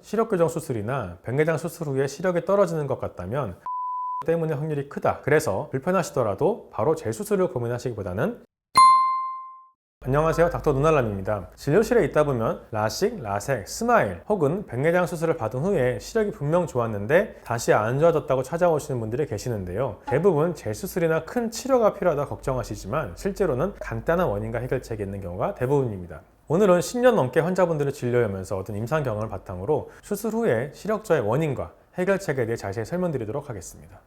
시력 교정 수술이나 백내장 수술 후에 시력이 떨어지는 것 같다면 때문에 확률이 크다. 그래서 불편하시더라도 바로 재수술을 고민하시기보다는 안녕하세요, 닥터 눈알람입니다. 진료실에 있다 보면 라식, 라섹, 스마일 혹은 백내장 수술을 받은 후에 시력이 분명 좋았는데 다시 안 좋아졌다고 찾아오시는 분들이 계시는데요. 대부분 재수술이나 큰 치료가 필요하다 걱정하시지만 실제로는 간단한 원인과 해결책이 있는 경우가 대부분입니다. 오늘은 10년 넘게 환자분들을 진료하면서 얻은 임상 경험을 바탕으로 수술 후에 시력저의 원인과 해결책에 대해 자세히 설명드리도록 하겠습니다.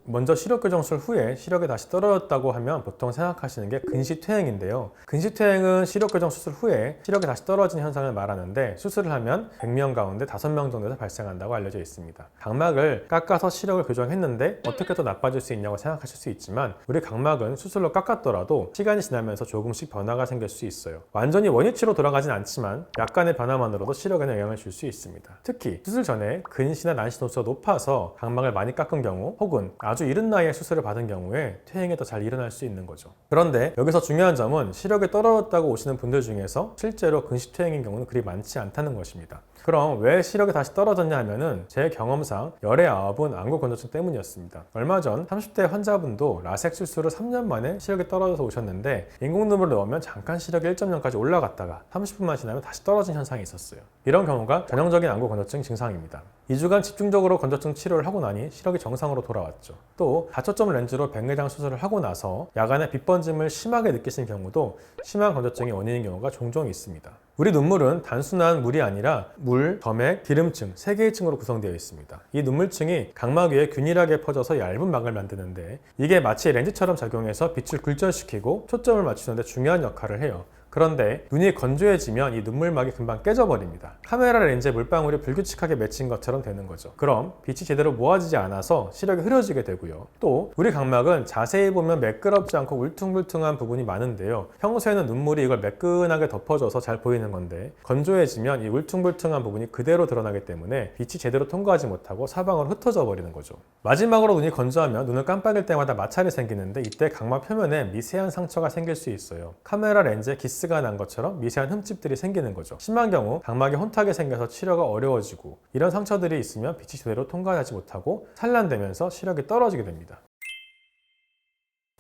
먼저 시력교정술 후에 시력이 다시 떨어졌다고 하면 보통 생각하시는 게 근시퇴행인데요. 근시퇴행은 시력교정 수술 후에 시력이 다시 떨어지는 현상을 말하는데 수술을 하면 100명 가운데 5명 정도에서 발생한다고 알려져 있습니다. 각막을 깎아서 시력을 교정했는데 어떻게 더 나빠질 수 있냐고 생각하실 수 있지만 우리 각막은 수술로 깎았더라도 시간이 지나면서 조금씩 변화가 생길 수 있어요. 완전히 원위치로 돌아가진 않지만 약간의 변화만으로도 시력에는 영향을 줄 수 있습니다. 특히 수술 전에 근시나 난시 도수가 높아서 각막을 많이 깎은 경우 혹은 아주 이른 나이에 수술을 받은 경우에 퇴행이 더 잘 일어날 수 있는 거죠. 그런데 여기서 중요한 점은 시력이 떨어졌다고 오시는 분들 중에서 실제로 근시퇴행인 경우는 그리 많지 않다는 것입니다. 그럼 왜 시력이 다시 떨어졌냐 하면은 제 경험상 열의 9은 안구 건조증 때문이었습니다. 얼마 전 30대 환자분도 라섹 수술을 3년 만에 시력이 떨어져서 오셨는데 인공눈물을 넣으면 잠깐 시력이 1.0까지 올라갔다가 30분만 지나면 다시 떨어진 현상이 있었어요. 이런 경우가 전형적인 안구 건조증 증상입니다. 2주간 집중적으로 건조증 치료를 하고 나니 시력이 정상으로 돌아왔죠. 또 다초점 렌즈로 백내장 수술을 하고 나서 야간에 빛번짐을 심하게 느끼신 경우도 심한 건조증이 원인인 경우가 종종 있습니다. 우리 눈물은 단순한 물이 아니라 물, 점액, 기름층 3개의 층으로 구성되어 있습니다. 이 눈물층이 각막 위에 균일하게 퍼져서 얇은 막을 만드는데 이게 마치 렌즈처럼 작용해서 빛을 굴절시키고 초점을 맞추는 데 중요한 역할을 해요. 그런데 눈이 건조해지면 이 눈물막이 금방 깨져버립니다. 카메라 렌즈에 물방울이 불규칙하게 맺힌 것처럼 되는 거죠. 그럼 빛이 제대로 모아지지 않아서 시력이 흐려지게 되고요. 또 우리 각막은 자세히 보면 매끄럽지 않고 울퉁불퉁한 부분이 많은데요. 평소에는 눈물이 이걸 매끈하게 덮어줘서 잘 보이는 건데 건조해지면 이 울퉁불퉁한 부분이 그대로 드러나기 때문에 빛이 제대로 통과하지 못하고 사방으로 흩어져 버리는 거죠. 마지막으로 눈이 건조하면 눈을 깜빡일 때마다 마찰이 생기는데 이때 각막 표면에 미세한 상처가 생길 수 있어요. 카메라 렌즈에 기스가 난 것처럼 미세한 흠집들이 생기는 거죠. 심한 경우 각막이 혼탁하게 생겨서 치료가 어려워지고 이런 상처들이 있으면 빛이 제대로 통과하지 못하고 산란되면서 시력이 떨어지게 됩니다.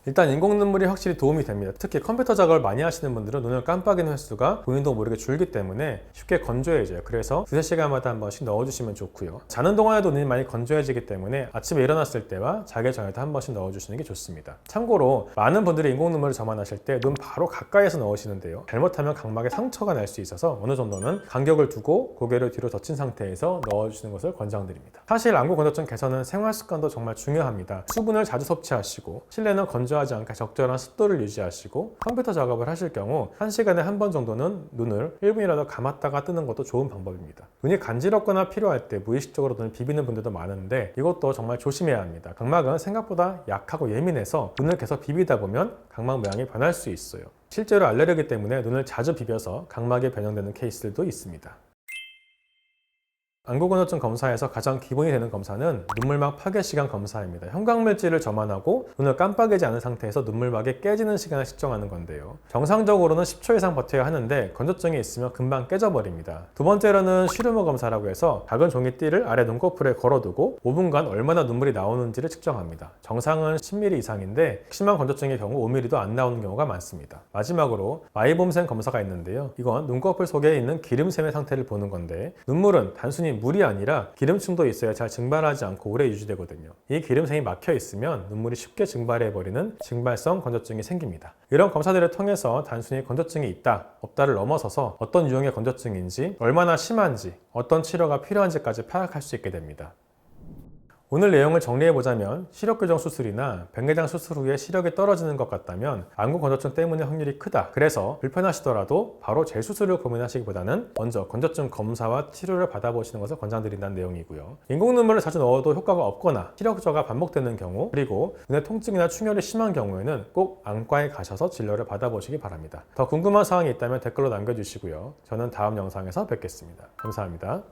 일단 인공눈물이 확실히 도움이 됩니다. 특히 컴퓨터 작업을 많이 하시는 분들은 눈을 깜빡이는 횟수가 본인도 모르게 줄기 때문에 쉽게 건조해져요. 그래서 2~3시간마다 한 번씩 넣어주시면 좋고요. 자는 동안에도 눈이 많이 건조해지기 때문에 아침에 일어났을 때와 자기 전에도 한 번씩 넣어주시는 게 좋습니다. 참고로 많은 분들이 인공눈물을 점안하실 때 눈 바로 가까이에서 넣으시는데요. 잘못하면 각막에 상처가 날 수 있어서 어느 정도는 간격을 두고 고개를 뒤로 젖힌 상태에서 넣어주시는 것을 권장드립니다. 사실 안구 건조증 개선은 생활 습관도 정말 중요합니다. 수분을 자주 섭취하시고 실내는 건조하지 않게 적절한 습도를 유지하시고 컴퓨터 작업을 하실 경우 1시간에 한 번 정도는 눈을 1분이라도 감았다가 뜨는 것도 좋은 방법입니다. 눈이 간지럽거나 필요할 때 무의식적으로 눈을 비비는 분들도 많은데 이것도 정말 조심해야 합니다. 각막은 생각보다 약하고 예민해서 눈을 계속 비비다 보면 각막 모양이 변할 수 있어요. 실제로 알레르기 때문에 눈을 자주 비벼서 각막이 변형되는 케이스들도 있습니다. 안구건조증 검사에서 가장 기본이 되는 검사는 눈물막 파괴 시간 검사입니다. 형광물질을 점안하고 눈을 깜빡이지 않은 상태에서 눈물막이 깨지는 시간을 측정하는 건데요. 정상적으로는 10초 이상 버텨야 하는데 건조증이 있으면 금방 깨져버립니다. 두 번째로는 시루머 검사라고 해서 작은 종이띠를 아래 눈꺼풀에 걸어두고 5분간 얼마나 눈물이 나오는지를 측정합니다. 정상은 10ml 이상인데 심한 건조증의 경우 5ml도 안 나오는 경우가 많습니다. 마지막으로 마이봄샘 검사가 있는데요. 이건 눈꺼풀 속에 있는 기름샘의 상태를 보는 건데 눈물은 단순히 물이 아니라 기름층도 있어야 잘 증발하지 않고 오래 유지되거든요. 이 기름샘이 막혀 있으면 눈물이 쉽게 증발해버리는 증발성 건조증이 생깁니다. 이런 검사들을 통해서 단순히 건조증이 있다, 없다를 넘어서서 어떤 유형의 건조증인지, 얼마나 심한지, 어떤 치료가 필요한지까지 파악할 수 있게 됩니다. 오늘 내용을 정리해보자면 시력교정 수술이나 백내장 수술 후에 시력이 떨어지는 것 같다면 안구 건조증 때문에 확률이 크다. 그래서 불편하시더라도 바로 재수술을 고민하시기보다는 먼저 건조증 검사와 치료를 받아보시는 것을 권장드린다는 내용이고요. 인공눈물을 자주 넣어도 효과가 없거나 시력저하가 반복되는 경우, 그리고 눈의 통증이나 충혈이 심한 경우에는 꼭 안과에 가셔서 진료를 받아보시기 바랍니다. 더 궁금한 사항이 있다면 댓글로 남겨주시고요. 저는 다음 영상에서 뵙겠습니다. 감사합니다.